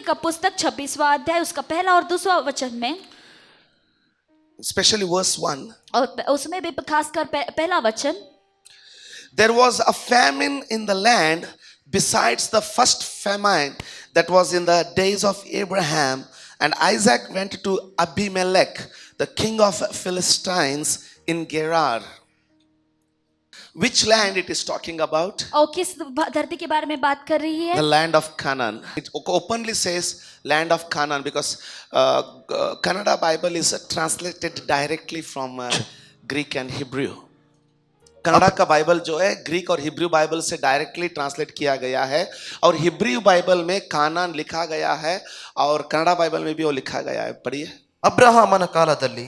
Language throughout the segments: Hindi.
का पुस्तक 26वां अध्याय उसका पहला और दूसरा वचन में, especially verse 1, और उसमें भी खासकर पहला वचन, there was a famine in the land besides the first famine that was in the days of Abraham, and Isaac went to Abimelech, the king of Philistines in Gerar. Which land it is talking about? और किस धरती के बारे में बात कर रही है? The land of Canaan. It openly says land of Canaan because Kannada Bible is translated directly from Greek and Hebrew. Canada का बाइबल जो है ग्रीक और हिब्रू बाइबल से डायरेक्टली ट्रांसलेट किया गया है, और हिब्रू बाइबल में कानान लिखा गया है और कन्नಡ बाइबल में भी वो लिखा गया है. पढ़िए. ಅಬ್ರಹಾಮನ ಕಾಲದಲ್ಲಿ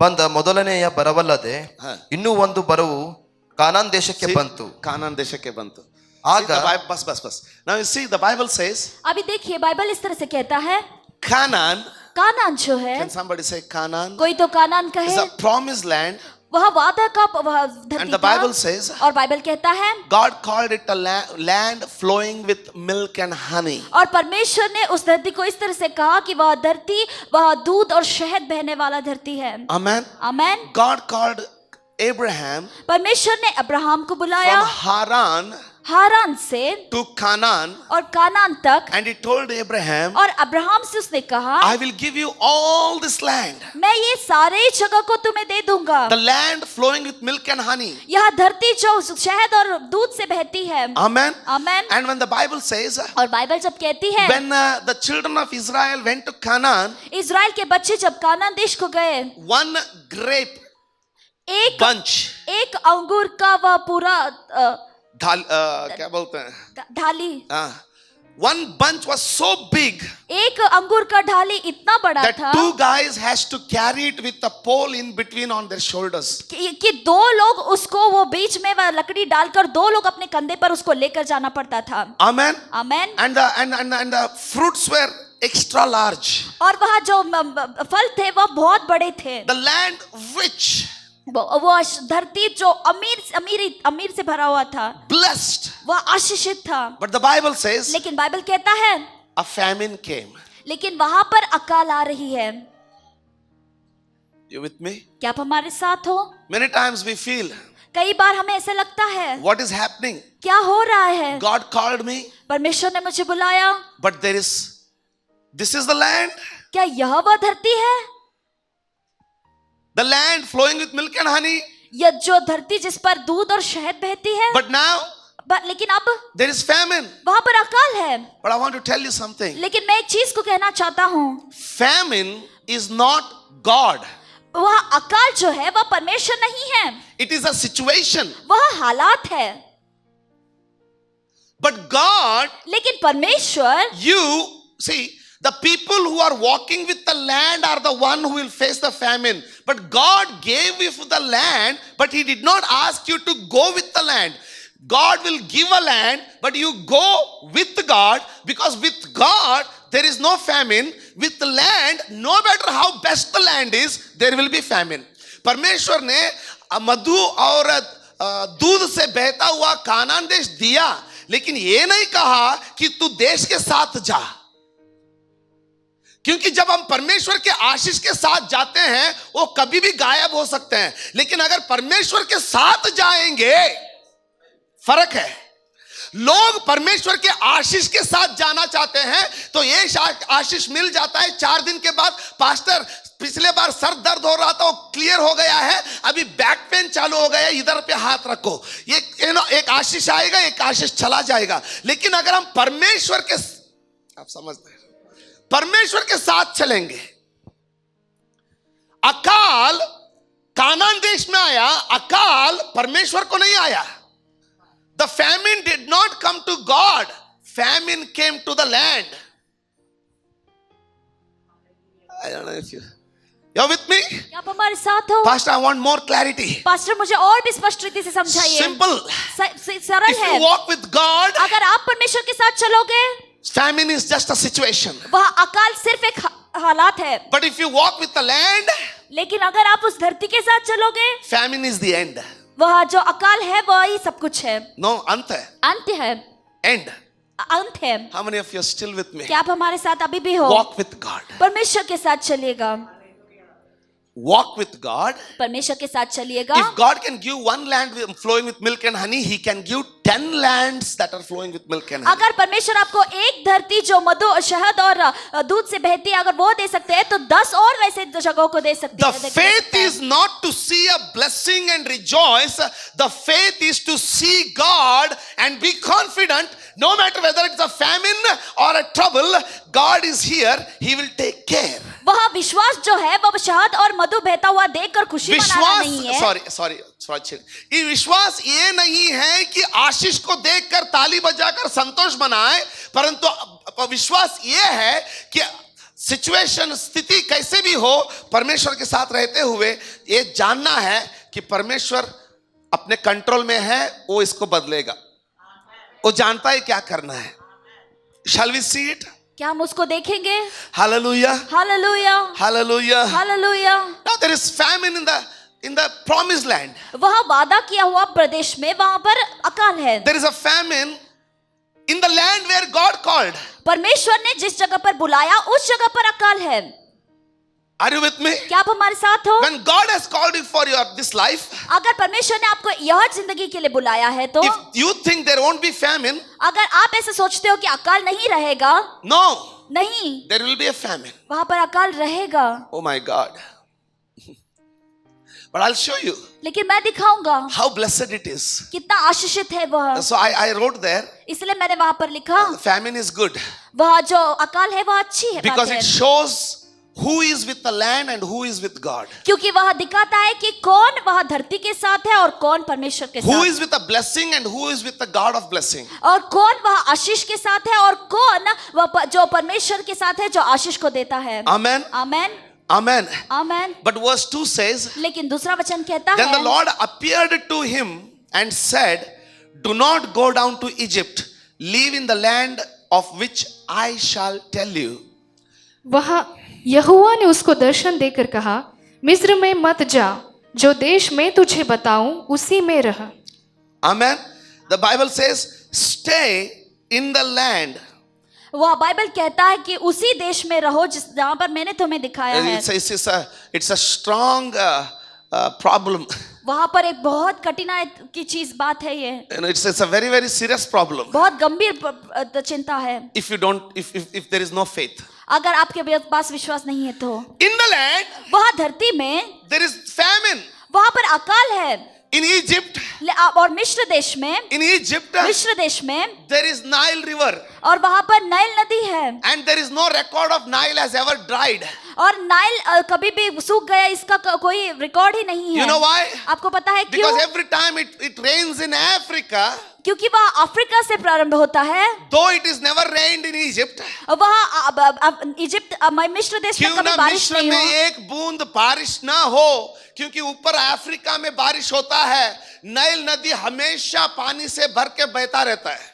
ಬಂದ ಮೊದಲನೆಯ ಬರವಲ್ಲದೆ ಇನ್ನೂ ಒಂದು ಬರವು ಕಾನಾನ್ ದೇಶಕ್ಕೆ ಬಂತು. कानान देशಕ್ಕೆ ಬಂತು. ಆಗ बस now you see the Bible says, अभी देखिए बाइबल इस तरह से कहता है, Canaan, कानान जो है, can somebody say Canaan? कोई तो कानान It's कहे, a promised land, वह वादा का धरती and the था, Bible says और बाइबल कहता है, God called it a land flowing with milk and honey. और परमेश्वर ने उस धरती को इस तरह से कहा कि वह धरती वह दूध और शहद बहने वाला धरती है. Amen. आमेन. God called Abraham परमेश्वर ने अब्राहम को बुलाया from Haran हारान से to Canaan, और कानान तक, and he told Abraham, और अब्राहम से उसने कहा, I will give you all this land, मैं ये सारे जगह को तुम्हें दे दूंगा, the land flowing with milk and honey. यह धरती जो शहद और दूध से बहती है. Amen. Amen. And when the Bible says, और बाइबल जब कहती है, when the children of Israel went to Canaan, Israel के बच्चे जब कानान देश को गए, one grape एक bunch, एक अंगूर का वह पूरा क्या बोलते हैं, ढाली, one bunch was so big एक अंगूर का ढाली इतना बड़ा that था two guys has to carry it with a pole in between on their shoulders. कि दो लोग उसको वो बीच में वह लकड़ी डालकर दो लोग अपने कंधे पर उसको लेकर जाना पड़ता था. Amen. Amen. And the fruits were extra large. और वहाँ जो फल थे वह बहुत बड़े थे. The land rich, वो धरती जो अमीर से भरा हुआ था, blessed. वह आशीषित था. But the Bible says लेकिन बाइबल कहता है, a famine came. लेकिन वहां पर अकाल आ रही है. You with me? क्या आप हमारे साथ हो? Many times we feel, कई बार हमें ऐसा लगता है, what is happening? क्या हो रहा है? God called me, परमेश्वर ने मुझे बुलाया, but this is the land. क्या यह वह धरती है? The land flowing with milk and honey. यह जो धरती जिस पर दूध और शहद बहती है, But now लेकिन अब there is famine. वहां पर अकाल है. But I want to tell you something. लेकिन मैं एक चीज को कहना चाहता हूँ, Famine is not God. वह अकाल जो है वह परमेश्वर नहीं है, It is a situation. वह हालात है. But God, लेकिन परमेश्वर, you see, the people who are walking with the land are the one who will face the famine. But God gave you the land, but He did not ask you to go with the land. God will give a land, but you go with God, because with God there is no famine. With the land, no matter how best the land is, there will be famine. परमेश्वर ने मधु और दूध से बहता हुआ कानान देश दिया, लेकिन ये नहीं कहा कि तू देश के साथ जा. क्योंकि जब हम परमेश्वर के आशीष के साथ जाते हैं, वो कभी भी गायब हो सकते हैं, लेकिन अगर परमेश्वर के साथ जाएंगे, फर्क है. लोग परमेश्वर के आशीष के साथ जाना चाहते हैं तो ये आशीष मिल जाता है. 4 दिन के बाद, पास्टर पिछले बार सर दर्द हो रहा था, वो क्लियर हो गया है, अभी बैक पेन चालू हो गया, इधर पे हाथ रखो, ये एक आशीष आएगा, एक आशीष चला जाएगा. लेकिन अगर हम परमेश्वर के, आप समझते हैं, परमेश्वर के साथ चलेंगे. अकाल कानान देश में आया, अकाल परमेश्वर को नहीं आया. The famine did not come to God. Famine came to the land. I don't know if you're with me. क्या आप हमारे साथ हो? Pastor, I want more clarity. Pastor मुझे और भी स्पष्ट रीति से समझाइए. Simple. सरल If है. you walk with God, अगर आप परमेश्वर के साथ चलोगे, famine is just a situation. वह अकाल सिर्फ एक हालात है. But if you walk with the land, लेकिन अगर आप उस धरती के साथ चलोगे, famine is the end. वह जो अकाल है वह ही सब कुछ है. No, अंत है. अंत है. End. अंत है। How many of you are still with me? क्या आप हमारे साथ अभी भी हो? Walk with God. परमेश्वर के साथ चलिएगा, Walk with God. परमेश्वर के साथ चलिएगा। If God can give one land flowing with milk and honey, He can give 10 lands that are flowing with milk and honey. अगर परमेश्वर आपको एक धरती जो मधु शहद और दूध से बहती है अगर वो दे सकते हैं तो 10 और वैसे जगहों को दे सकते The हैं। faith is not to see a blessing and rejoice. The faith is to see God and be confident, no matter whether it's a famine or a trouble, God is here. He will take care. वह विश्वास जो है वह शहद और मधु बहता हुआ देखकर खुशी मनाना नहीं है। सॉरी ये विश्वास ये नहीं है कि आशीष को देखकर ताली बजाकर संतोष मनाए, परंतु विश्वास ये है कि सिचुएशन स्थिति कैसे भी हो, परमेश्वर के साथ रहते हुए ये जानना है कि परमेश्वर अपने कंट्रोल में है, वो इसको बदलेगा, वो जानता है क्या करना है। Shall we see it? क्या हम उसको देखेंगे? Hallelujah. Hallelujah, Hallelujah. Hallelujah. Now there is famine in the promised land. वह वादा किया हुआ प्रदेश में वहां पर अकाल है। There is a famine in the land where God called. परमेश्वर ने जिस जगह पर बुलाया उस जगह पर अकाल है। Are you with me? क्या आप हमारे साथ हो? When God has called you for this life, अगर परमेश्वर ने आपको यह जिंदगी के लिए बुलाया है तो if you think there won't be famine, अगर आप ऐसे सोचते हो कि अकाल नहीं रहेगा, no, नहीं, there will be a famine. वहां पर अकाल रहेगा। Oh my God. But I'll show you लेकिन मैं दिखाऊंगा how blessed it is. कितना आशीषित है वह। So I wrote there, इसलिए मैंने वहां पर लिखा famine is good वह जो अकाल है वह अच्छी है, because बात it है। shows who is with the land and who is with God. क्योंकि वह दिखाता है कि कौन वह धरती के साथ है और कौन परमेश्वर के Who साथ, is with a blessing and who is with the God of blessing. और कौन वह आशीष के साथ है और कौन वह जो परमेश्वर के साथ है जो आशीष को देता है। Amen. Amen, Amen. Amen. But verse 2 says, लेकिन दूसरा वचन कहता then the है, Lord appeared to him and said, do not go down to Egypt, live in the land of which I shall tell you. वहाँ यहोवा ने उसको दर्शन देकर कहा, मिस्र में मत जा, जो देश में तुझे बताऊं उसी में रह। Amen. The Bible says, stay in the land. वह बाइबल कहता है कि उसी देश में रहो जहां पर मैंने तुम्हें दिखाया है। It's a strong problem. वहां पर एक बहुत कठिनाई की चीज बात है ये, It's a very, very serious problem. बहुत गंभीर चिंता है। If there is no faith. अगर आपके पास विश्वास नहीं है तो In the land, वह धरती में there is famine. वहां पर अकाल है। In Egypt, और मिस्र देश में, in Egypt, मिस्र देश में there is Nile River. और वहां पर नाइल नदी है And there is no record of Nile has ever dried. और नाइल कभी भी सूख गया इसका कोई रिकॉर्ड ही नहीं है। You know why? आपको पता है क्यों? Because every time it rains in Africa, क्योंकि वह अफ्रीका से प्रारंभ होता है, though it is never rained in Egypt. वह इजिप्ट मिस्र देश में क्यों कभी ना बारिश मिस्र नहीं में हो। एक बूंद बारिश ना हो, क्योंकि ऊपर अफ्रीका में बारिश होता है, नाइल नदी हमेशा पानी से भर के बहता रहता है।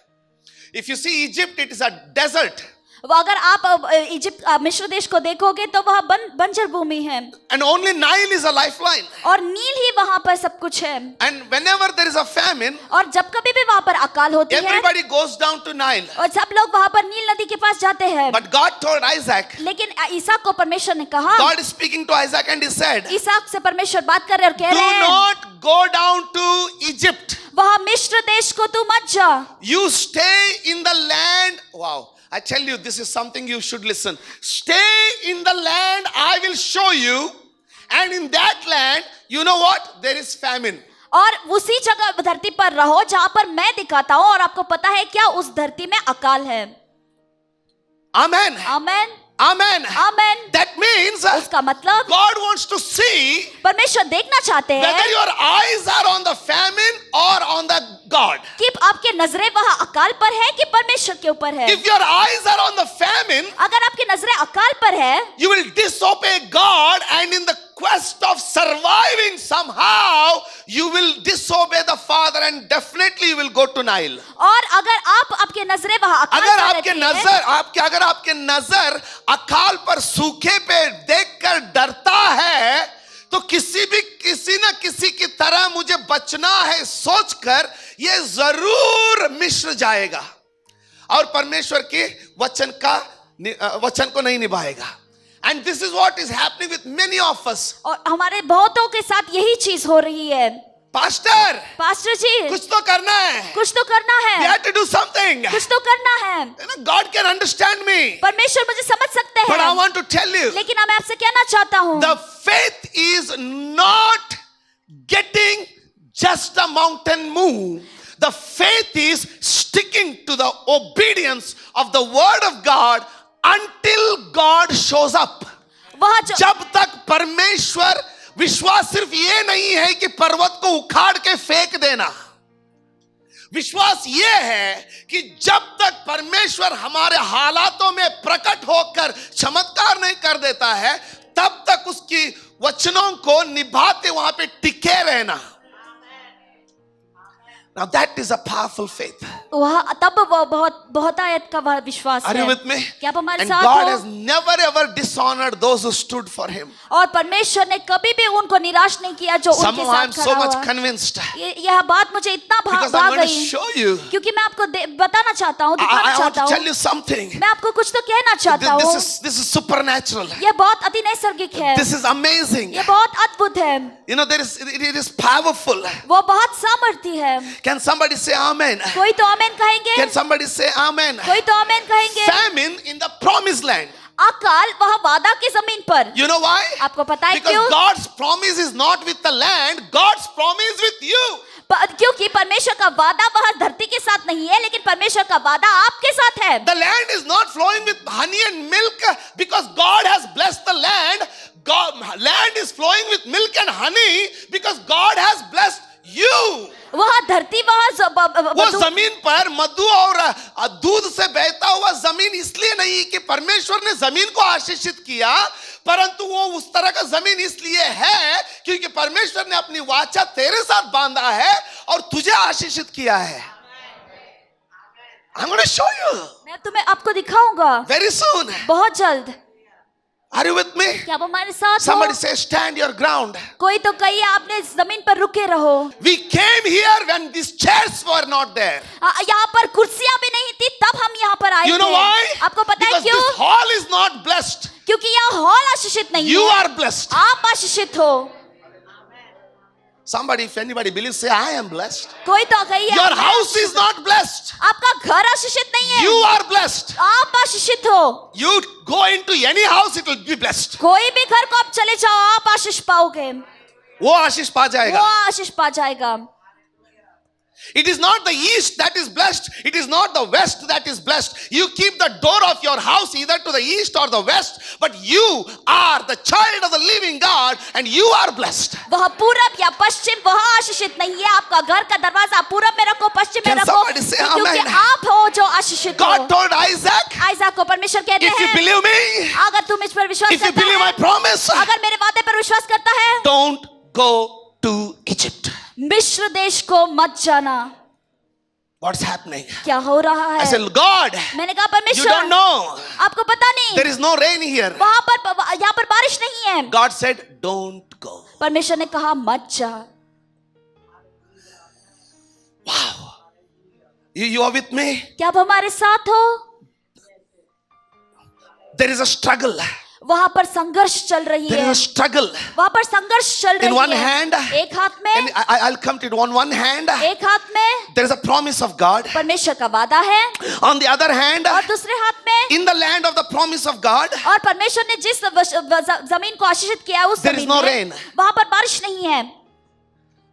If you see Egypt, it is a desert. वो अगर आप इजिप्ट मिस्र देश को देखोगे तो वह बंजर भूमि है And only Nile is a lifeline. और नील ही वहां पर सब कुछ है। And whenever there is a famine, और जब कभी भी वहां पर अकाल होती है everybody goes down to Nile. और सब लोग वहां पर नील नदी के पास जाते हैं। But God told Isaac, लेकिन ईसाक को परमेश्वर ने कहा, God is speaking to Isaac and he said, Isak से परमेश्वर बात कर रहे और कह do रहे हैं, not go down to Egypt. वहां मिस्र देश को तू मत जा, You stay in the land. Wow. I tell you, this is something you should listen. Stay in the land I will show you. And in that land, you know what? There is famine. और उसी जगह धरती पर रहो जहां पर मैं दिखाता हूं। और आपको पता है क्या? उस धरती में अकाल है। Amen. Amen, Amen. Amen. That means उसका मतलब God wants to see परमेश्वर देखना चाहते हैं whether your eyes are on the famine or on the God. कि आपके नजरें वह अकाल पर है कि परमेश्वर के ऊपर है। If your eyes are on the famine, अगर आपकी नजरें अकाल पर है you will disobey God, and in the quest of surviving somehow you will disobey the Father, and definitely you will go to Nile. और अगर आपके नजरें वह अकाल अगर पर आपके रहती है, नजर अगर आपके नजर अकाल पर सूखे पे देखकर डरता है, तो किसी न किसी की तरह मुझे बचना है सोचकर ये जरूर मिस्र जाएगा। और परमेश्वर के वचन को नहीं निभाएगा. And this is what is happening with many of us. और हमारे बहुतों के साथ यही चीज हो रही है. Pastor, पास्टर जी, कुछ तो करना है. कुछ तो करना We है, have to do something. कुछ तो करना है. You know, God can understand me. परमेश्वर मुझे समझ सकते But I हैं, want to tell you, लेकिन मैं आपसे कहना चाहता हूँ, the faith is not getting just a mountain move. The faith is sticking to the obedience of the word of God until God shows up. वह जो जब तक परमेश्वर, विश्वास सिर्फ ये नहीं है कि पर्वत को उखाड़ के फेंक देना. विश्वास ये है कि जब तक परमेश्वर हमारे हालातों में प्रकट होकर चमत्कार नहीं कर देता है, तब तक उसकी वचनों को निभाते वहां पे टिके रहना. Now that is a powerful faith. वह तब वह बहुत आयत का वह विश्वास Are है. you with me? क्या आप हमारे And साथ God हो? has never ever dishonored those who stood for Him. और परमेश्वर ने कभी भी उनको निराश नहीं किया जो उनके Somehow I am साथ so खड़ा much हुआ. convinced यह बात मुझे इतना because भा I'm going to गई, show you. क्योंकि मैं आपको बताना चाहता हूँ, दिखाना I want चाहता to tell हूँ, you something. मैं आपको कुछ तो कहना चाहता हूँ. This is supernatural. यह बहुत अति नैसर्गिक है, This is amazing. यह बहुत अद्भुत है, You know, it is powerful. वो बहुत सामर्थ्य है. Can somebody say amen? कोई तो आमेन कहेंगे, Can somebody say amen? कोई तो आमेन कहेंगे. Famine in the promised land. अकाल वह वादा की जमीन पर. You know why? आपको पता है Because क्यों? God's promise is not with the land, God's promise with you. क्योंकि परमेश्वर का वादा वह धरती के साथ नहीं है, लेकिन परमेश्वर का वादा आपके साथ है. The land is not flowing with honey and milk because God has blessed the land. Land is flowing with milk and honey because God has blessed you. वह धरती वो जमीन पर मधु और दूध से बहता हुआ जमीन इसलिए नहीं कि परमेश्वर ने जमीन को आशीषित किया, परंतु वो उस तरह का जमीन इसलिए है क्योंकि परमेश्वर ने अपनी वाचा तेरे साथ बांधा है और तुझे आशीषित किया है. I'm going to show you मैं तुम्हें आपको दिखाऊंगा very soon. बहुत जल्द. Are you with me? क्या आप हमारे साथ Somebody हो? say stand your ground. कोई तो कहिए आपने जमीन पर रुके रहो. We came here when these chairs were not there. यहाँ पर कुर्सियां भी नहीं थी, तब हम यहाँ पर आए You know थे. why? आपको पता है Because क्यों? this hall is not blessed. क्योंकि यह हॉल आशीषित नहीं You है. are blessed. आप आशीषित हो. Somebody, if anybody believes, say I am blessed. कोई तो कहिए Your आप- house is not blessed. आपका घर आशीषित नहीं है. You are blessed. आप आशीषित हो. You go into any house, it will be blessed. कोई भी घर को आप चले जाओ, आप आशीष पाओगे. वो आशीष पा वो जाएगा. आशीष पा जाएगा. It is not the east that is blessed. It is not the west that is blessed. You keep the door of your house either to the east or the west, but you are the child of the living God and you are blessed. वह पूरब या पश्चिम वह आशीषित नहीं है. आपका घर का दरवाजा पूरब में रखो, पश्चिम में Can रखो, somebody say क्योंकि amen? आप हो जो आशीषित God हो. told Isaac, आइज़ाक को परमेश्वर कहते if you हैं, believe me, अगर तुम इस पर विश्वास if you करता believe my है, promise, अगर मेरे वादे पर विश्वास करता है, don't go to Egypt. मिस्र देश को मत जाना. What's happening? क्या हो रहा I है? said, God, मैंने कहा you परमेश्वर, don't know. आपको पता नहीं, There is no rain here. वहां पर यहाँ पर बारिश नहीं है. God said, don't go. परमेश्वर ने कहा मत जा. Wow. You are with me? क्या आप हमारे साथ हो? There is a struggle. वहां पर संघर्ष चल रही There है. is a struggle. वहां पर संघर्ष चल In one रही है. hand, एक हाथ में, and I'll come to it. On one hand, एक हाथ में there is a promise of God. परमेश्वर का वादा है, On the other hand, और दूसरे हाथ में, in the land of the promise of God, और परमेश्वर ने जिस जमीन को आशीषित किया है, उस There is जमीन no में rain. वहां पर बारिश नहीं है.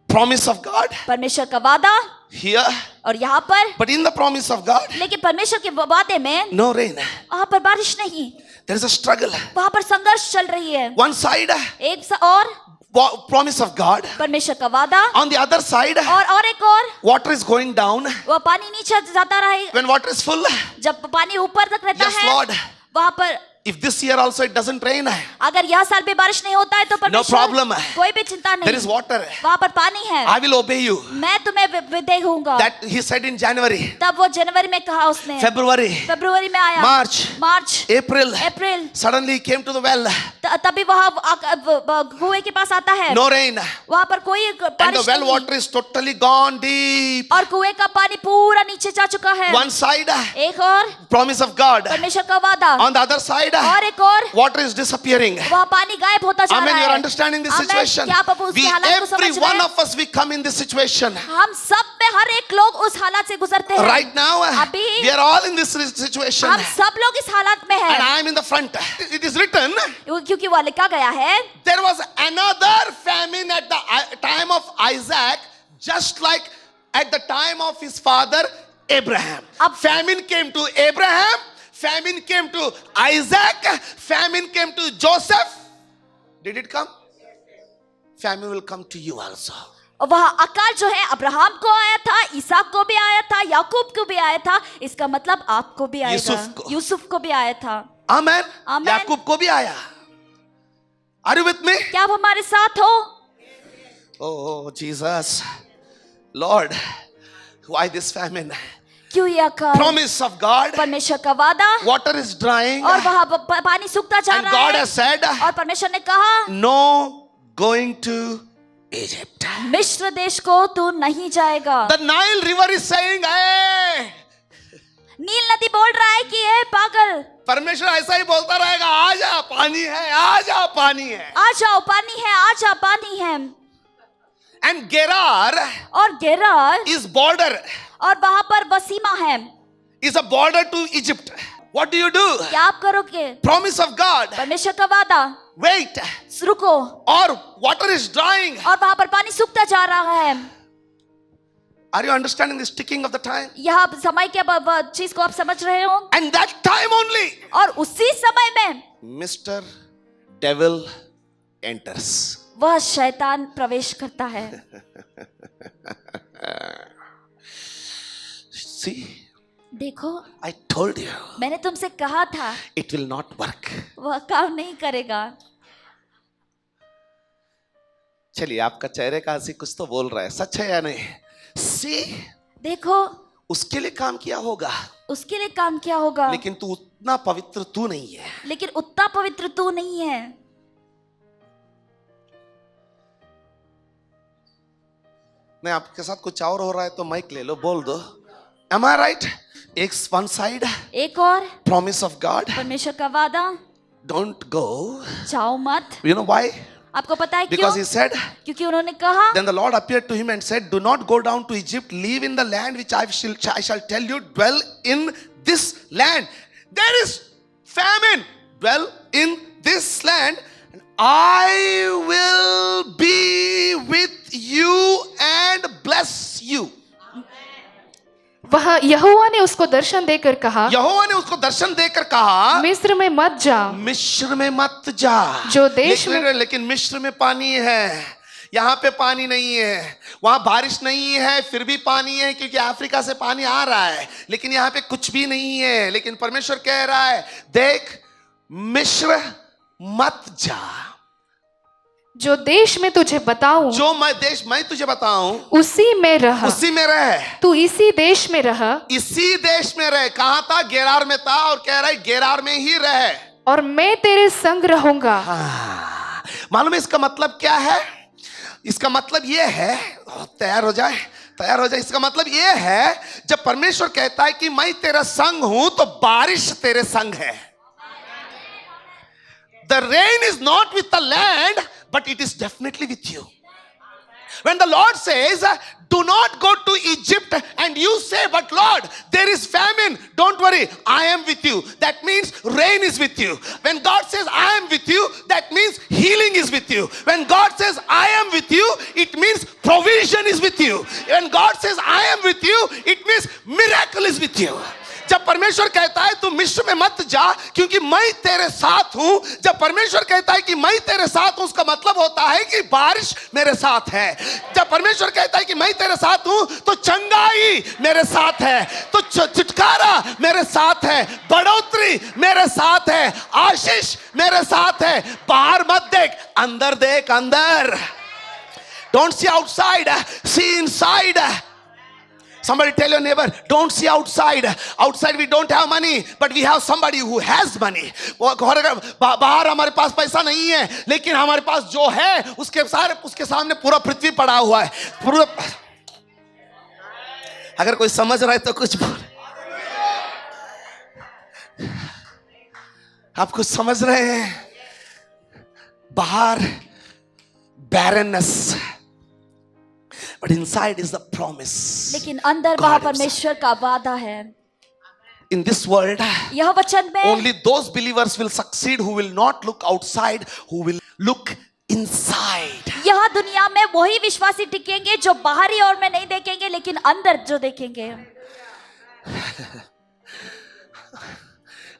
promise of God परमेश्वर का वादा here, और यहाँ पर, but in the promise of God, लेकिन परमेश्वर के वादे में no rain. वहां पर बारिश नहीं. There is a struggle. वहां पर संघर्ष चल रही है. One side, और promise of God. परमेश्वर का वादा, On the other side, और एक और water is going down. वह पानी नीचे जाता रहे. When water is full, जब पानी ऊपर तक रहता Yes, है, Lord. वहां पर If this year also it doesn't rain, अगर यह साल भी बारिश नहीं होता है तो परमेश्वर problem. कोई भी चिंता there is नहीं, water. वहाँ पर पानी है, I will obey you. मैं तुम्हें विधेय होऊंगा। That he said in January, तब वो जनवरी में कहा उसने, February, फरवरी में आया, मार्च, April. April, Suddenly he came to the well. तभी वहाँ कुएं के पास आता है, No rain. वहाँ पर कोई And the बारिश well नहीं, water is totally gone deep. और कुएं का पानी पूरा नीचे जा चुका है। One side, एक और promise of God. परमेश्वर का वादा, On the other side, और एक और water is disappearing. वहाँ पानी गायब होता जा Amen. रहा You are है। understanding this Amen. situation? क्या आप उसके We, हालात को every समझ one रहे हैं? of us, we come in this situation. हम सब में हर एक लोग उस हालात से गुजरते हैं। Right now, अभी we are all in this situation. हम सब लोग इस हालात में And हैं, I am in the front. It is written, क्योंकि वो लिखा गया है, there was another famine at the time of Isaac, just like at the time of his father Abraham. Famine came to Abraham, famine came to Isaac, famine came to Joseph. Did it come? Famine will come to you also. और वह अकाल जो है अब्राहम को आया था, इसहाक को भी आया था, याकूब को भी आया था, इसका मतलब आपको भी आएगा, यूसुफ को भी आया था। Amen. Amen. याकूब को भी आया। Are you with me? क्या आप हमारे साथ हो? Oh Jesus, Lord, why this famine? क्यों ये अकाल? Promise of God. परमेश्वर का वादा, Water is drying. और वहाँ पानी सूखता जा And रहा God है, has said, और परमेश्वर ने कहा, no going to Egypt. मिस्र देश को तू नहीं जाएगा। The Nile River is saying, hey, नील नदी बोल रहा है कि हे पागल, परमेश्वर ऐसा ही बोलता रहेगा, आजा पानी है, आजा पानी है। आ जाओ पानी है, आ जा पानी है। And Gerar और गेरार, is border, और वहां पर वसीमा है। is a border to Egypt. What do you do? क्या आप करोगे? Promise of God. परमेश्वर का वादा, Wait. रुको, Or water is drying. और वहां पर पानी सूखता जा रहा है। Are you understanding this ticking of the time? यह समय के चीज को आप समझ रहे हो? And that time only, और उसी समय में Mr. Devil enters. वह शैतान प्रवेश करता है। See, देखो, I told you, मैंने तुमसे कहा था it will not work. वह काम नहीं करेगा। चलिए, आपका चेहरे का हंसी कुछ तो बोल रहा है, सच है या नहीं? See, देखो, उसके लिए काम किया होगा, उसके लिए काम किया होगा, लेकिन तू उतना पवित्र तू नहीं है। लेकिन उतना पवित्र तू नहीं है। नहीं, आपके साथ कुछ और हो रहा है तो माइक ले लो, बोल दो। Am I right? एक one side, एक और promise of God, परमेश्वर का वादा, don't go. जाओ मत। You know why? आपको पता है क्यों? Because he said, क्योंकि उन्होंने कहा, then the Lord appeared to him and said, do not go down to Egypt, live in the land which I shall tell you, dwell in this land. There is famine, dwell in this land, and I will be with you and bless you. वहाँ यहोवा ने उसको दर्शन देकर कहा, यहोवा ने उसको दर्शन देकर कहा, मिस्र में मत जा, मिस्र में मत जा। जो देश में, लेकिन मिस्र में पानी है, यहाँ पे पानी नहीं है। वहां बारिश नहीं है, फिर भी पानी है, क्योंकि अफ्रीका से पानी आ रहा है, लेकिन यहाँ पे कुछ भी नहीं है। लेकिन परमेश्वर कह रहा है, देख, मिस्र मत जा, जो देश में तुझे बताऊं, जो देश मैं तुझे बताऊं, उसी में रह, उसी में रह। तू इसी देश में रह, इसी देश में रह। कहां था? गेरार में था, और कह रहा है गेरार में ही रह, और मैं तेरे संग रहूंगा। मालूम है इसका मतलब क्या है? इसका मतलब यह है, तैयार हो जाए, तैयार हो जाए। इसका मतलब यह है, जब परमेश्वर कहता है कि मैं तेरा संग हूं, तो बारिश तेरे संग है। The rain is not with the land, but it is definitely with you. When the Lord says, do not go to Egypt, and you say, but Lord, there is famine, don't worry, I am with you. That means rain is with you. When God says, I am with you, that means healing is with you. When God says, I am with you, it means provision is with you. When God says, I am with you, it means miracle is with you. जब परमेश्वर कहता है तू मिस्र में मत जा क्योंकि मैं तेरे साथ हूं, जब परमेश्वर कहता है कि मैं तेरे साथ हूं, उसका मतलब होता है कि बारिश मेरे साथ है। जब परमेश्वर कहता है कि मैं तेरे साथ हूं तो चंगाई मेरे साथ है, तो छुटकारा मेरे साथ है, बढ़ोतरी मेरे साथ है, आशीष मेरे साथ है। बाहर मत देख, अंदर देख, अंदर। Don't see outside, see inside. Somebody tell your neighbor, don't see outside. Outside we don't have money, but we have somebody who has money. बाहर हमारे पास पैसा नहीं है, लेकिन हमारे पास जो है उसके सामने पूरा पृथ्वी पड़ा हुआ है। पूरा, अगर कोई समझ रहा है तो कुछ बोल। आप कुछ समझ रहे हैं? बाहर barrenness, but inside is the promise. लेकिन अंदर वहाँ परमेश्वर का वादा है। In this world, यह वचन में only those believers will succeed who will not look outside, who will look inside. यह दुनिया में वही विश्वासी टिकेंगे जो बाहरी ओर में नहीं देखेंगे, लेकिन अंदर जो देखेंगे।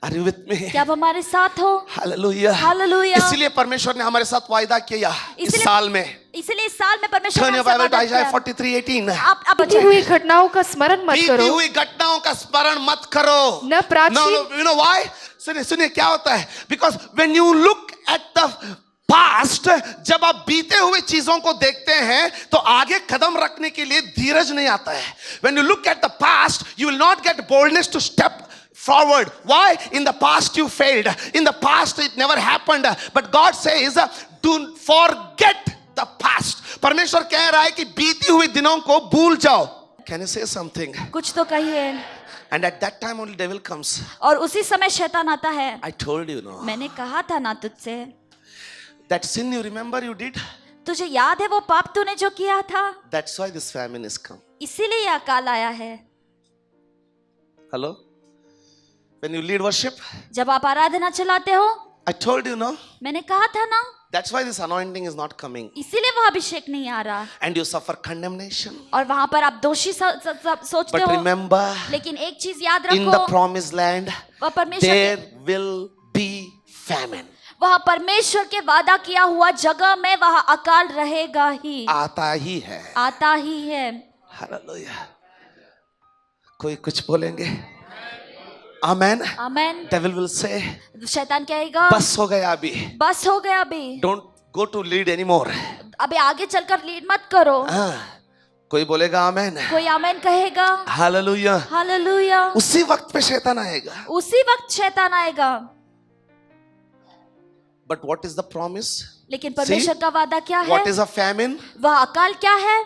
Are you with me? क्या आप हमारे साथ हो? Hallelujah. Hallelujah. इसलिए परमेश्वर ने हमारे साथ वायदा किया इस साल में। इसलिए इस साल में परमेश्वर Turn ने your हमसे Bible to वादा Isaiah किया। 43:18. आप बीती हुई घटनाओं का स्मरण मत बीती करो, हुई घटनाओं का स्मरण मत करो। न प्राचीन You know why? सुनिए क्या होता है? Because when you look at the past, जब आप बीते हुए चीजों को देखते हैं तो आगे कदम रखने के लिए धीरज नहीं आता है। When you look at the past, you will not get boldness to step forward. Why? In the past you failed. In the past it never happened. But God says, do forget the past. परमेश्वर कह रहा है कि बीती हुई दिनों को भूल जाओ। Can you say something? कुछ तो कहिए। And at that time only devil comes. और उसी समय शैतान आता है। I told you, no. मैंने कहा था ना तुझसे। That sin you remember you did? तुझे याद है वो पाप तूने जो किया था? That's why this famine is come. इसीलिए यह अकाल आया है। Hello? When you lead worship, जब आप आराधना चलाते हो, I told you, no. मैंने कहा था ना, That's why this anointing is not coming. इसीलिए वह अभिषेक नहीं आ रहा। And you suffer condemnation. और वहां पर आप दोषी सोचते But हो। remember, लेकिन एक चीज याद in the रखो, promised land, वह परमेश्वर there के will be famine. वह परमेश्वर के वादा किया हुआ जगह में वह अकाल रहेगा ही, आता ही है। आता ही है। Hallelujah. कोई कुछ बोलेंगे? Amen. Amen. Devil will say, शैतान कहेगा बस हो गया अभी। बस हो गया अभी, Don't go to lead anymore. अभी आगे चलकर लीड मत करो। कोई बोलेगा आमेन? कोई आमेन कहेगा। हालेलुया। हालेलुया। उसी वक्त पे शैतान आएगा। उसी वक्त शैतान आएगा। But what is the promise? लेकिन परमेश्वर का वादा क्या है? What is a famine? वह अकाल क्या है?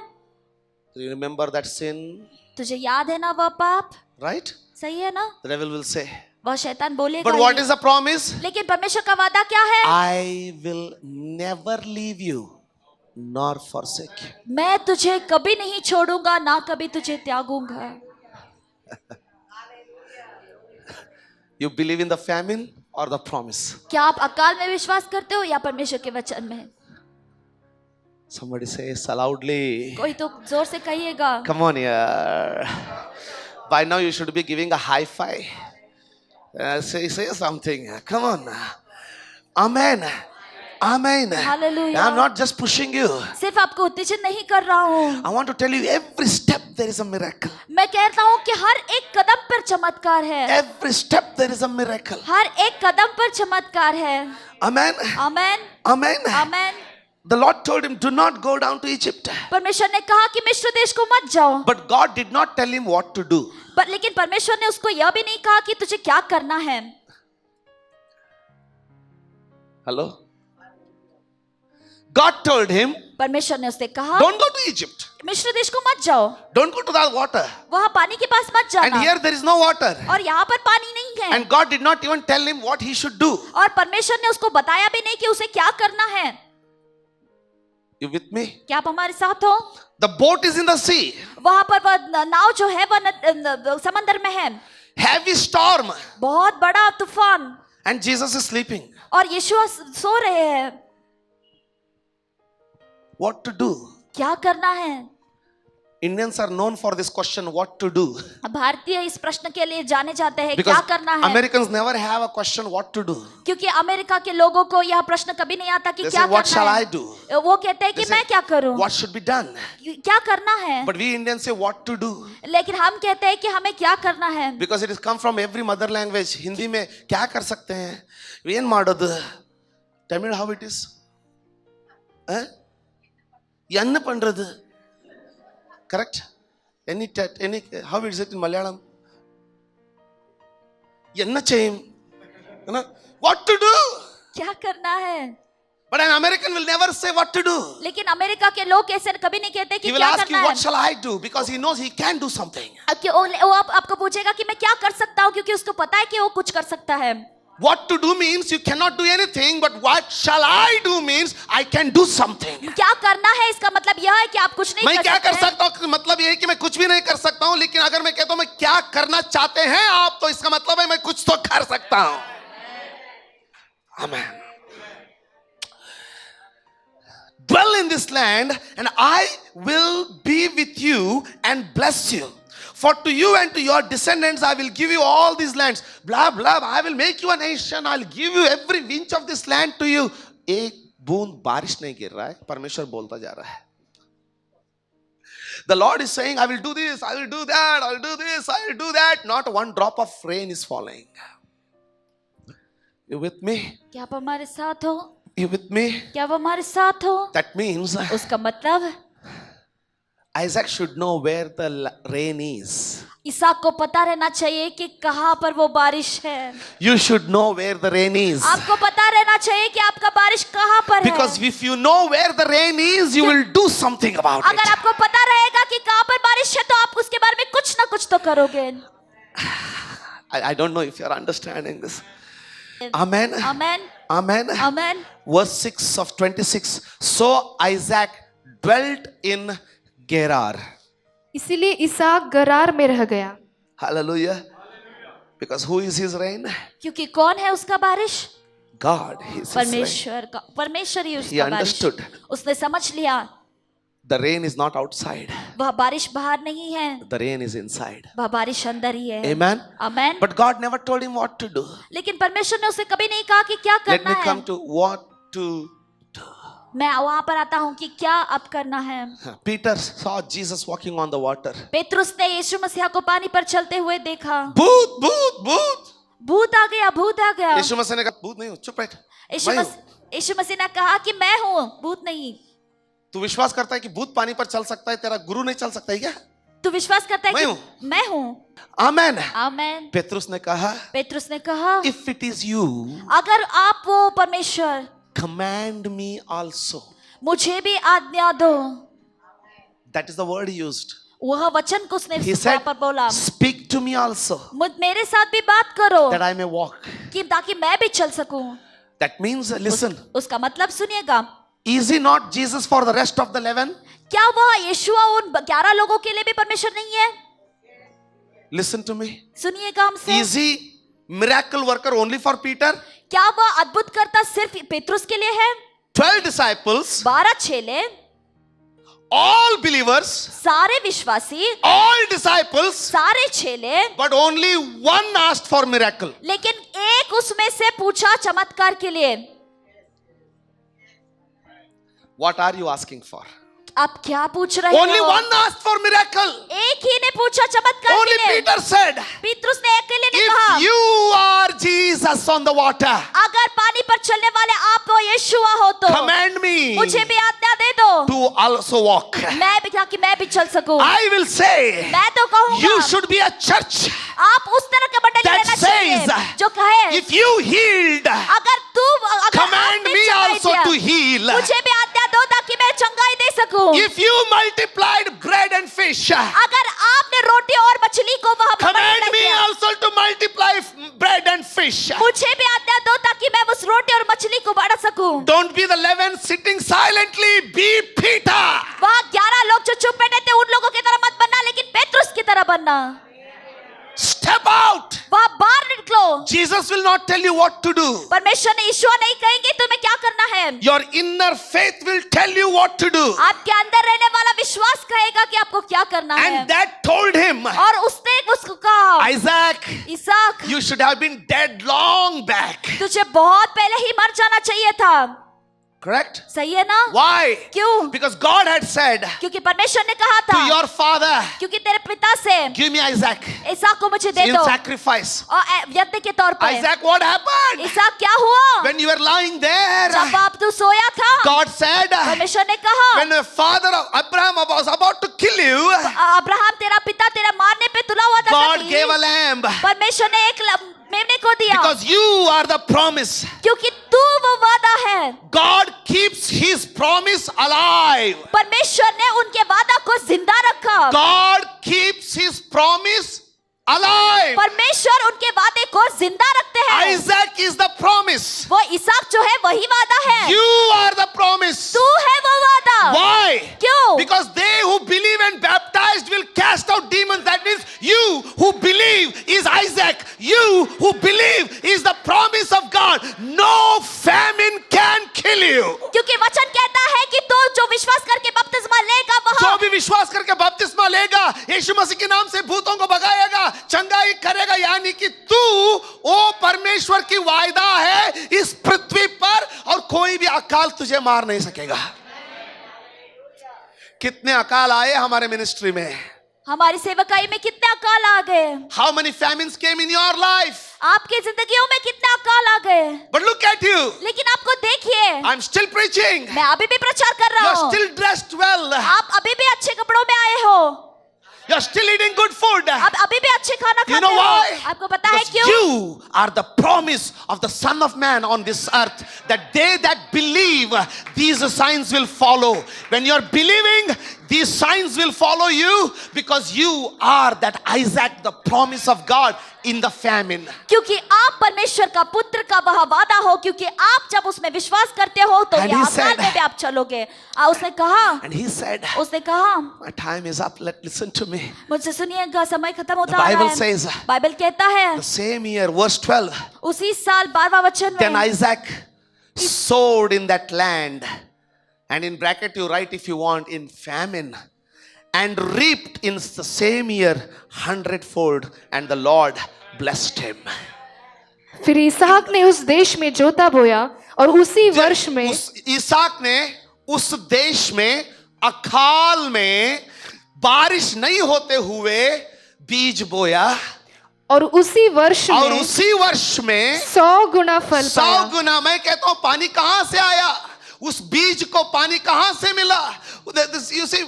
Do you remember that sin? तुझे याद है ना वह पाप? Right? सही है ना? The devil will say. वह शैतान बोलेगा। But what is the promise? लेकिन परमेश्वर का वादा क्या है? I will never leave you nor forsake you. मैं तुझे कभी नहीं छोड़ूंगा, ना कभी तुझे त्यागूंगा। You believe in the famine or the promise? क्या आप अकाल में विश्वास करते हो या परमेश्वर के वचन में? Somebody say loudly. कोई तो जोर से कहिएगा। Come on here. By now you should be giving a high five. Say something. Come on. Amen. Amen. Hallelujah. I'm not just pushing you. सिर्फ आपको उत्तेजित नहीं कर रहा हूँ। I want to tell you every step there is a miracle. मैं कहता हूँ कि हर एक कदम पर चमत्कार है। Every step there is a miracle. हर एक कदम पर चमत्कार है। Amen. Amen. Amen. Amen. The Lord told him, do not go down to Egypt. परमेश्वर ने कहा कि मिस्र देश को मत जाओ। But God did not tell him what to do. लेकिन परमेश्वर ने उसको यह भी नहीं कहा कि तुझे क्या करना है। Hello? God told him, परमेश्वर ने उससे कहा, don't go to Egypt. मिस्र देश को मत जाओ। Don't go to that water. वहाँ पानी के पास मत And जाना। here there is no water. और यहाँ पर पानी नहीं है। And God did not even tell him what he should do. और परमेश्वर ने उसको बताया भी नहीं कि उसे क्या करना है। You with me? क्या आप हमारे साथ हो? The boat is in the sea. वहाँ पर वह नाव जो है वह समंदर में है। Heavy storm. बहुत बड़ा तूफान। And Jesus is sleeping. और यीशु सो रहे हैं। What to do? क्या करना है? Indians are known for this question, what to do. भारतीय इस प्रश्न के लिए जाने जाते हैं Because क्या करना है, Americans never have a question, what to do. क्योंकि अमेरिका के लोगों को यह प्रश्न कभी नहीं आता कि They क्या say, what shall करना I है। do? वो कहते हैं They कि say, मैं क्या करूं, what should be done? क्या करना है, But we Indians say, what to do. लेकिन हम कहते हैं कि हमें क्या करना है, Because it has come from every mother language. Hindi में क्या कर सकते हैं, ಏನ್ ಮಾಡೋದು, Tamil how it is, என்ன பண்றது, correct, any how is it in Malayalam, என்ன செய்யும், what to do. क्या करना है, But an American will never say what to do. लेकिन अमेरिका के लोग ऐसे कभी नहीं कहते कि He will क्या ask करना you, है, what shall I do? Because he knows he can do something. वो आपको पूछेगा कि मैं क्या कर सकता हूँ, क्योंकि उसको पता है कि वो कुछ कर सकता है। What to do means you cannot do anything, but what shall I do means I can do something. क्या करना है इसका मतलब यह है कि आप कुछ नहीं मैं कर क्या कर सकते हैं। सकता हूँ, मतलब ये है कि मैं कुछ भी नहीं कर सकता हूँ, लेकिन अगर मैं कहता हूँ मैं क्या करना चाहते हैं आप, तो इसका मतलब है मैं कुछ तो कर सकता हूँ। Amen. Dwell in this land, and I will be with you and bless you. For to you and to your descendants I will give you all these lands. Blah blah. I will make you a nation. I'll give you every inch of this land to you. एक बूंद बारिश नहीं गिर रहा है, परमेश्वर बोलता जा रहा है। The Lord is saying, I will do this, I will do that, I will do this, I will do that. Not one drop of rain is falling. You with me? क्या आप हमारे साथ हो, You with me? क्या आप हमारे साथ हो, That means उसका मतलब Isaac should know where the rain is. इसहाक को पता रहना चाहिए कि कहाँ पर वो बारिश है। You should know where the rain is. आपको पता रहना चाहिए कि आपका बारिश कहाँ पर Because है। if you know where the rain is, you will do something about अगर it. आपको पता रहेगा कि कहाँ पर बारिश है, तो आप उसके बारे में कुछ ना कुछ तो करोगे। I don't know if you are understanding this. Amen. Amen, Amen. Amen. Verse 6 of 26. So Isaac dwelt in Gerar. इसीलिए इसहाक गरार में रह गया। Hallelujah. Because who is his rain? क्योंकि कौन है उसका बारिश, God is his rain. परमेश्वर का, परमेश्वर ही He उसका बारिश। understood. उसने समझ लिया The rain is not outside. वह बारिश बाहर नहीं है, The rain is inside. वह बारिश अंदर ही है। Amen. Amen. But God never told him what to do. लेकिन परमेश्वर ने उसे कभी नहीं कहा कि क्या Let करना me है। come to what to do. मैं वहां पर आता हूँ कि क्या अब करना है। Peter saw Jesus walking on the water. Petrus ने यीशु मसीह को पानी पर चलते हुए देखा। भूत भूत भूत। भूत आ गया, भूत आ गया। यीशु मसीह ने कहा भूत नहीं हूं, चुप बैठ। यीशु मसीह ने कहा कि मैं हूँ, भूत नहीं। तू विश्वास करता है कि भूत पानी पर चल सकता है, तेरा गुरु नहीं चल सकता है क्या? तू विश्वास करता है मैं कि मैं हूँ? आमेन। आमेन। पेतरुस ने कहा, पेतरुस ने कहा, if it is you, अगर आप वो परमेश्वर, command me also. मुझे भी आज्ञा दो। That is the word he used. वह वचन को उसने He वहाँ said, पर बोला, speak to me also, मेरे साथ भी बात करो that I may walk. कि ताकि मैं भी चल सकूं। That means, listen, उसका मतलब सुनिएगा, is he not Jesus for the rest of the 11? क्या वह यीशुआ उन 11 लोगों के लिए भी परमेश्वर नहीं है? Listen to me. सुनिएगा हमसे, Is he miracle worker only for Peter? क्या वह अद्भुत करता सिर्फ पेतरुस के लिए है? 12 disciples, 12 चेले, all believers, सारे विश्वासी, all disciples, सारे चेले, but only one asked for miracle. लेकिन एक उसमें से पूछा चमत्कार के लिए। What are you asking for? आप क्या पूछ रहे Only हो? one asked for miracle. एक ही ने पूछा चमत्कार Only के लिए। Peter said, पेतरुस ने अकेले ने कहा, if you are Jesus on the water, अगर पानी पर चलने वाले आप वो यीशुआ हो तो command me मुझे भी आज्ञा दे दो, to also walk. मैं भी, ताकि मैं भी चल सकूं। I will say, मैं तो कहूंगा, you should be a church आप उस तरह के मंडली that लेना चाहिए says, जो कहे, if you healed, अगर command आपने me चंगाई also दिया, to heal. मुझे भी आज्ञा दो ताकि मैं चंगाई दे सकूं। If you multiplied bread and fish, अगर आपने रोटी और मछली को वहां पर command बदल me दिया, also to multiply bread and fish. मुझे भी आज्ञा दो ताकि मैं उस रोटी और मछली को बढ़ा सकूं। Don't be the 11 sitting silently, be Peter. वहाँ 11 लोग जो चुप बैठे थे उन लोगों की तरह मत बनना, लेकिन पेतरुस की तरह बनना। Step out. वहाँ बाहर निकलो। Jesus will not tell you what to do. परमेश्वर ने ईश्वर नहीं कहेंगे तुम्हें क्या करना है। Your inner faith will tell you what to do. आपके अंदर रहने वाला विश्वास कहेगा कि आपको क्या करना है। And that told him, और उसने उसको कहा, Isaac, Ishaq, you should have been dead long back. तुझे बहुत पहले ही मर जाना चाहिए था। Correct? सही है ना? Why? क्यों? Because God had said क्योंकि परमेश्वर ने कहा to था your father, क्योंकि तेरे पिता से give me Isaac इसहाक को मुझे दे in दो sacrifice. और यज्ञ के तौर पे। Isaac, what happened? इसहाक क्या हुआ? When you were lying there, जब आप तू सोया था, God said, परमेश्वर ने कहा, when the father of Abraham was about to kill you, Abraham तेरा पिता तेरा मारने पे तुला हुआ था, God gave a lamb. परमेश्वर ने एक मेमने को दिया, Because you are the promise. क्योंकि तू वो वादा है। God keeps his promise alive. परमेश्वर ने उनके वादा को जिंदा रखा। God keeps his promise alive. परमेश्वर उनके वादे को जिंदा रखते हैं। Isaac is the promise. वो इसहाक जो है वही वादा है। You are the promise. तू है वो वादा। Why? क्यों? Because they who believe and baptized will cast out demons. That means you who believe is Isaac. You who believe is the promise of God. No famine can kill you. क्योंकि वचन कहता है कि तू जो विश्वास करके बपतिस्मा लेगा वह जो भी विश्वास करके बपतिस्मा लेगा, यीशु मसीह के नाम से भूतों को भगाएगा, चंगाई करेगा, यानी कि तू ओ परमेश्वर की वायदा है इस पृथ्वी पर, और कोई भी अकाल तुझे मार नहीं सकेगा। कितने अकाल आए हमारे मिनिस्ट्री में, हमारी सेवकाई में कितने अकाल आ गए। How many famines came in your life? आपकी जिंदगियों में कितने अकाल आ गए। But look at you. लेकिन आपको देखिए, I'm still preaching. मैं अभी भी प्रचार कर रहा You're हूँ। still dressed well. आप अभी भी अच्छे कपड़ों में आए हो। You're still eating good food. आप अभी भी अच्छे खाना You खाते know हो। why? आपको पता है Because क्यों? you are the promise of the Son of Man on this earth, that they that believe, these signs will follow. When you're believing, these signs will follow you, because you are that Isaac, the promise of God in the famine. क्योंकि आप परमेश्वर का पुत्र का वह वादा हो, क्योंकि आप जब उसमें विश्वास करते हो तो And he ये अकाल said- में भी आप चलोगे। उसने कहा, And he said, उसने कहा, my time is up, listen to me. मुझसे सुनिएगा, समय खत्म होता The आ Bible रहा है। says- बाइबल कहता है, The same year, verse 12, उसी साल 12वां वचन then में, Isaac sowed in that land, and in bracket you write if you want, in famine, and reaped in the same year 100-fold, and the Lord blessed him. फिर इसहाक ने उस देश में जोता बोया और उसी वर्ष में उस इसहाक ने उस देश में अकाल में बारिश नहीं होते हुए बीज बोया, और उसी वर्ष और में उसी वर्ष में 100 गुना फल 100 पाया। गुना। मैं कहता हूं पानी कहां से आया, उस बीज को पानी कहां से मिला? You see,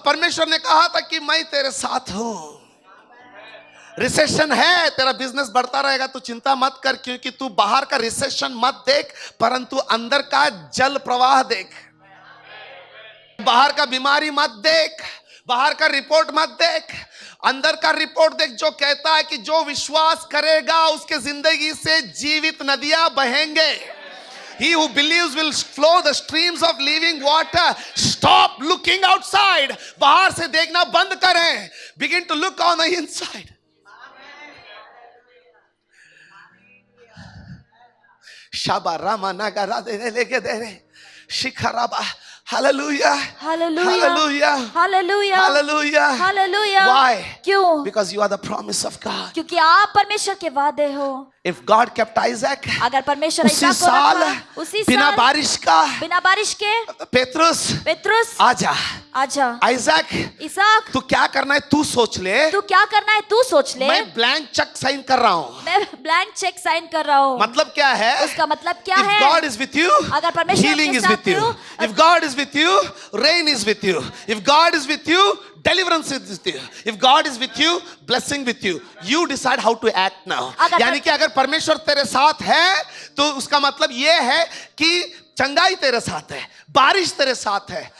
परमेश्वर ने कहा था कि मैं तेरे साथ हूं। रिसेशन है, तेरा बिजनेस बढ़ता रहेगा, तू चिंता मत कर, क्योंकि तू बाहर का रिसेशन मत देख, परंतु अंदर का जल प्रवाह देख। बाहर का बीमारी मत देख, बाहर का रिपोर्ट मत देख, अंदर का रिपोर्ट देख, जो कहता है कि जो विश्वास करेगा उसके जिंदगी से जीवित नदियां बहेंगे। He who believes will flow the streams of living water. Stop looking outside. बाहर से देखना बंद करें. Begin to look on the inside. Shaba Rama Nagara de lege dere. Shikaraba. Hallelujah. Hallelujah, Hallelujah. Hallelujah, Hallelujah. Hallelujah. Why? क्यों? Because you are the promise of God. क्योंकि आप परमेश्वर के वादे हो। If God kept Isaac, अगर परमेश्वर उसी इसहाक को साल रखा, उसी बिना साल बारिश का बिना बारिश के, पेत्रुस पेत्रुस आजा, आजा, आइजैक इसहाक तू क्या करना है तू सोच ले, तू क्या करना है तू सोच ले। मैं ब्लैंक चेक साइन कर रहा हूं। मैं ब्लैंक चेक साइन कर रहा हूँ। मतलब क्या है? उसका मतलब क्या If है? God is with you, अगर परमेश्वर healing आपके is साथ with you. हो, If God is with you, rain is with you. If God is with you, deliverance is with you. If God is with you, blessing with you. You decide how to act now. यानी कि अगर परमेश्वर तेरे साथ है तो उसका मतलब ये है कि चंगाई तेरे साथ है, बारिश तेरे साथ है,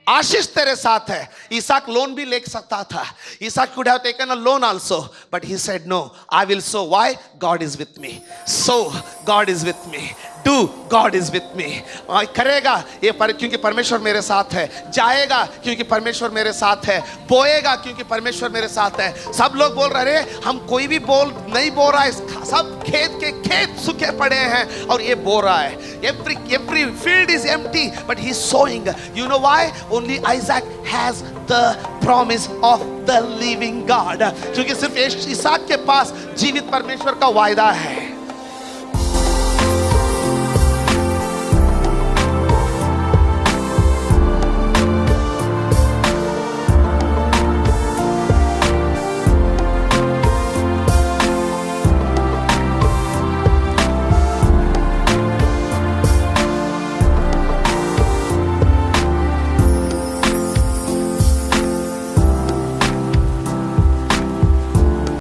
आशीष तेरे साथ है। इसहाक लोन भी ले सकता था। Isaac could have taken a loan also, but he said no, I will sow. Why? God is with me. Sow, God is with me. Do, God is with me. करेगा ये क्योंकि परमेश्वर मेरे साथ है, जाएगा क्योंकि परमेश्वर मेरे साथ है, बोएगा क्योंकि परमेश्वर मेरे साथ है। सब लोग बोल रहे हैं, हम कोई भी नहीं बोल रहा है, सब खेत के खेत सूखे पड़े हैं और ये बो रहा है. Every field is empty, but he's sowing. You know why? Only Isaac has the promise of the living God. क्योंकि सिर्फ इसहाक के पास जीवित परमेश्वर का वायदा है.